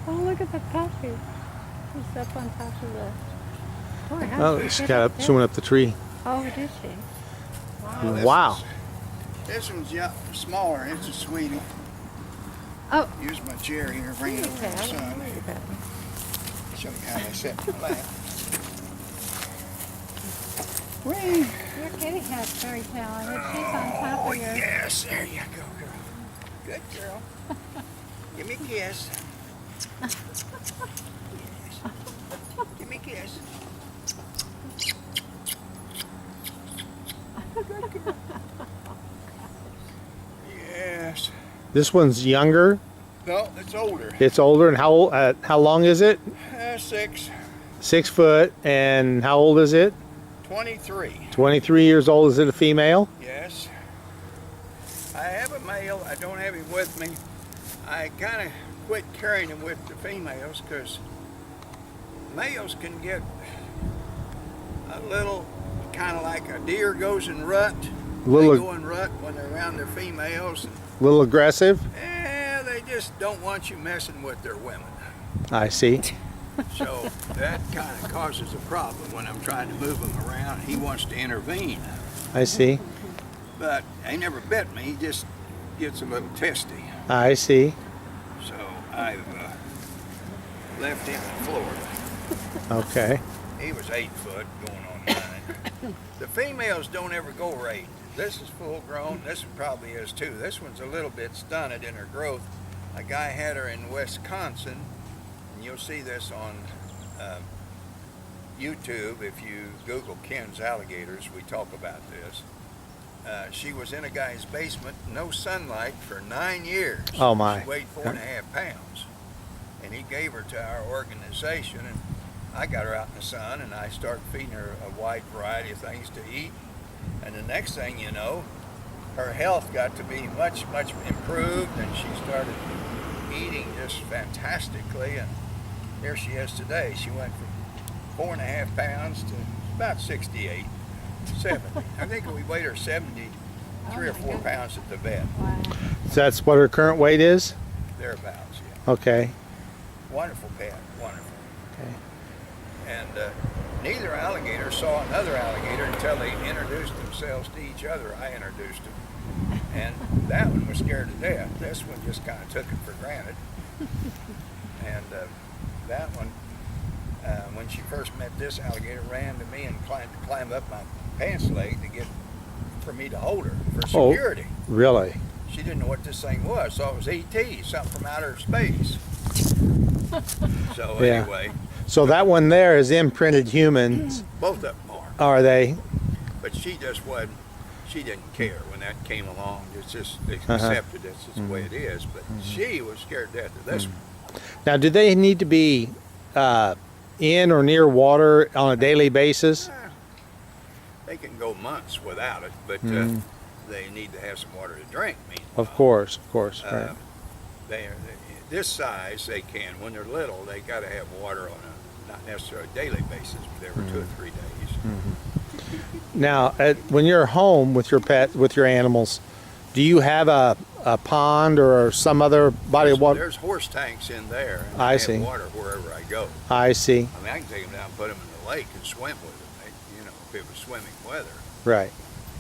Oh, look at the puppy. He's up on top of the... Boy, how Oh, did she get got up up, there? she went up the tree. Oh, did she? This Wow. This one's smaller. It's a sweetie. Oh. Use my chair here. Bring it over to the sun. Show you how they sit in the lap. Whee! Your kitty cat's very talented. She's on top of your... Yes, there you go, girl. Good girl. Give me a kiss. Yes. Give me a kiss. Good girl. Yes. This one's younger. No, it's older. It's older. And how long is it? 6. 6 foot. And how old is it? 23. 23 years old. Is it a female? Yes. I have a male. I don't have him with me. I kind of quit carrying him with the females because males can get a little kind of like a deer goes in rut. They go in rut when they're around their females. A little aggressive? Yeah, they just don't want you messing with their women. I see. So that kind of causes a problem when I'm trying to move him around. He wants to intervene. I see. But he never bit me. He just gets a little testy. I see. So I've left him in Florida. Okay. He was 8 foot, going on 9. The females don't ever go right. This is full grown. This one probably is too. This one's a little bit stunted in her growth. A guy had her in Wisconsin, and you'll see this on YouTube. If you Google Ken's alligators, we talk about this. She was in a guy's basement, no sunlight for 9 years. Oh my. She weighed 4.5 pounds. And he gave her to our organization, and I got her out in the sun, and I started feeding her a wide variety of things to eat. And the next thing you know, her health got to be much, much improved, and she started eating just fantastically, and here she is today. She went from 4.5 pounds to about 68, 70. I think we weighed her 73 or 4 pounds at the vet. Wow. So that's what her current weight is? Thereabouts, yeah. Okay. Wonderful pet, wonderful. Okay. And neither alligator saw another alligator until they introduced themselves to each other. I introduced them. And that one was scared to death. This one just kind of took it for granted. And that one, when she first met this alligator, ran to me and climbed up my pants leg for me to hold her for security. Oh, really? She didn't know what this thing was, so it was ET, something from outer space. So Yeah. anyway. So that one there is imprinted humans, Both of them are. are they? But she just wasn't, she didn't care when that came along. It's just, they accepted this is the way it is. But she was scared to death of this one. Now, do they need to be in or near water on a daily basis? They can go months without it, but they need to have some water to drink. Meanwhile. Of course, right. This size, they can. When they're little, they got to have water on a, not necessarily a daily basis, but every 2 or 3 days. Now, when you're home with your pet, with your animals, do you have a pond or some other body of water? There's horse tanks in there, and I I see. have water wherever I go. I see. I mean, I can take them down and put them in the lake and swim with them. You know, if it was swimming weather, Right.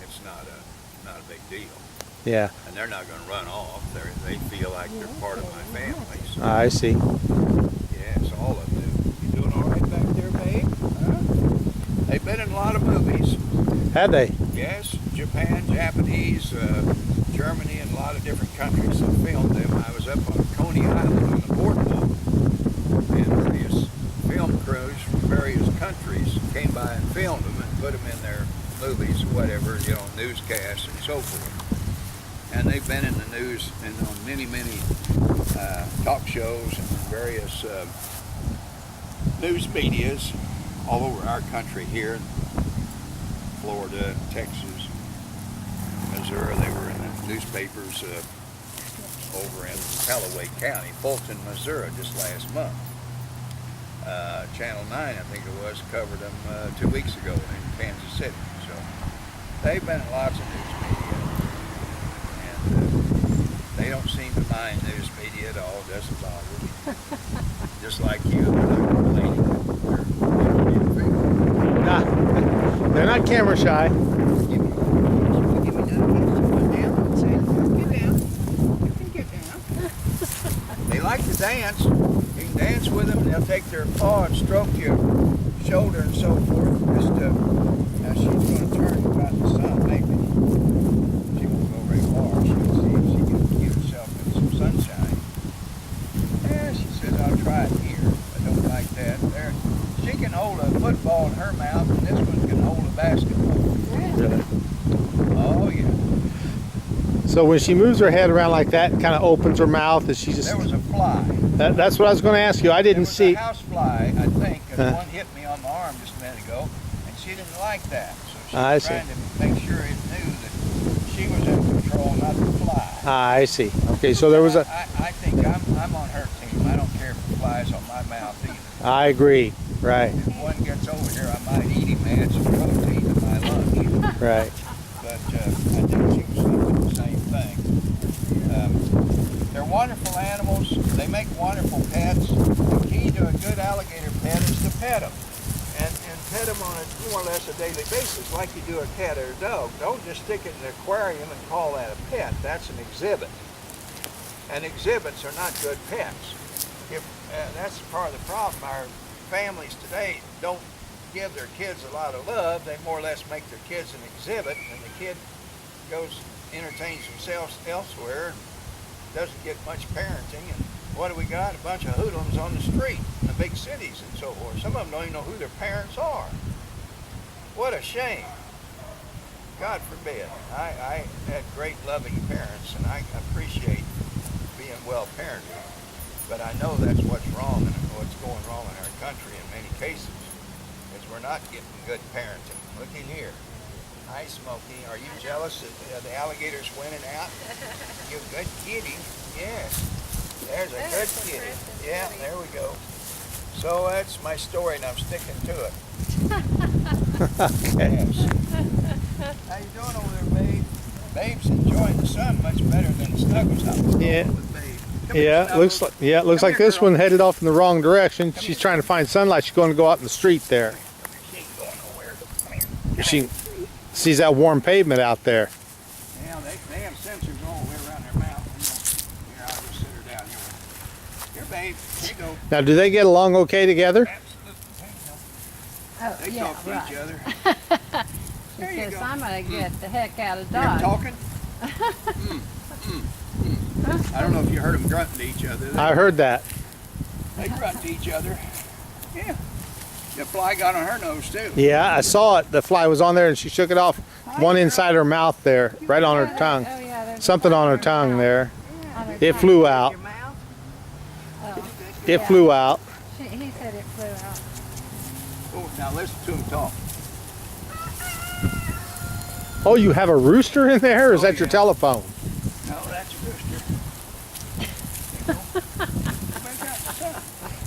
it's not a big deal. Yeah. And they're not going to run off. They feel like they're part of my family. So, I see. yes, all of them do. You doing all right back there, babe? Huh? They've been in a lot of movies. Have they? Yes, Japan, Japanese, Germany, and a lot of different countries have filmed them. I was up on Coney Island on the boardwalk, and various film crews from various countries came by and filmed them and put them in their movies or whatever, you know, newscasts and so forth. And they've been in the news and on many, many talk shows and various news medias all over our country here, Florida, Texas, Missouri. They were in the newspapers over in Callaway County, Fulton, Missouri, just last month. Channel 9, I think it was, covered them 2 weeks ago in Kansas City. So they've been in lots of news media, and they don't seem to mind news media at all. It doesn't bother them. Just like you, they're not complaining. Nah, they're not camera shy. They like to dance. You can dance with them, and they'll take their paw and stroke your shoulder and so forth. Just now she's going to turn about the sun, maybe. She won't go very far. She'll see if she can get herself in some sunshine. Yeah, she says, I'll try it here. I don't like that. There, she can hold a football in her mouth, and this one can hold a basketball. Really? Oh, yeah. So when she moves her head around like that and kind of opens her mouth, is she just... There was a fly. That's what I was going to ask you. I didn't see... There was a house fly, I think, and one hit me on the arm just a minute ago, and she didn't like that. So she was trying to make sure it knew that she was in control, not the fly. I see. Okay, so there was a... I think I'm on her team. I don't care if it flies on my mouth either. I agree. Right. If one gets over here, I might eat him, add some protein to my lunch. Right. But I think she was thinking the same thing. They're wonderful animals. They make wonderful pets. The key to a good alligator pet is to pet them. And pet them on a more or less a daily basis like you do a cat or a dog. Don't just stick it in an aquarium and call that a pet. That's an exhibit. And exhibits are not good pets. That's part of the problem. Our families today don't give their kids a lot of love. They more or less make their kids an exhibit, and the kid goes entertains themselves elsewhere and doesn't get much parenting. And what do we got? A bunch of hoodlums on the street in the big cities and so forth. Some of them don't even know who their parents are. What a shame. God forbid. I had great loving parents, and I appreciate being well parented. But I know that's what's wrong and what's going wrong in our country in many cases. We're not getting good parenting. Look in here. Hi, Smokey. Are you jealous of the alligators winning out? You good kitty. Yes. There's a good kitty. Yeah, there we go. So that's my story, and I'm sticking to it. Okay. Yes. How you doing over there, babe? Babe's enjoying the sun much better than Snuggles. Yeah. With Babe. Yeah, it looks like this one headed off in the wrong direction. She's trying to find sunlight. She's going to go out in the street there. She sees that warm pavement out there. Yeah, they have sensors all the way around their mouth. Here, I'll just sit her down here. Here, babe. Here you go. Now, do they get along okay together? Absolutely. They talk to each other. She says, I'm going to get the heck out of You're Dodge. talking? I don't know if you heard them grunting to each other. I heard that. They grunt to each other. Yeah. The fly got on her nose, too. Yeah, I saw it. The fly was on there, and she shook it off. One inside her mouth there, right on her tongue. Oh, yeah, there's Something on her tongue there. on her It tongue. flew out. Oh, It yeah. flew out. He said it flew out. Oh, now listen to him talk. Oh, you have a rooster in there, or is Oh, that your yeah. telephone? No, that's a rooster. There you go. Back out the sun.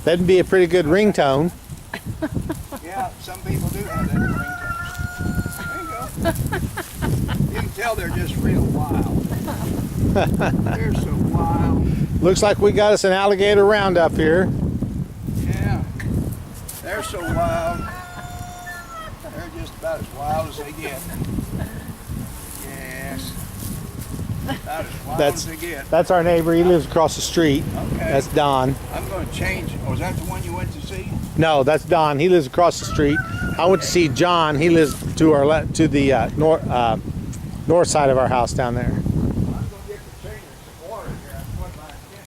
That'd be a pretty good ringtone. Yeah, some people do have that ringtone. There you go. You can tell they're just real wild. They're so wild. Looks like we got us an alligator roundup here. Yeah. They're so wild. They're just about as wild as they get. Yes. About as wild as they get. That's our neighbor. He lives across the street. Okay. That's Don. I'm going to change. Oh, is that the one you went to see? No, that's Don. He lives across the street. I went to see John. He lives to the north side of our house down there.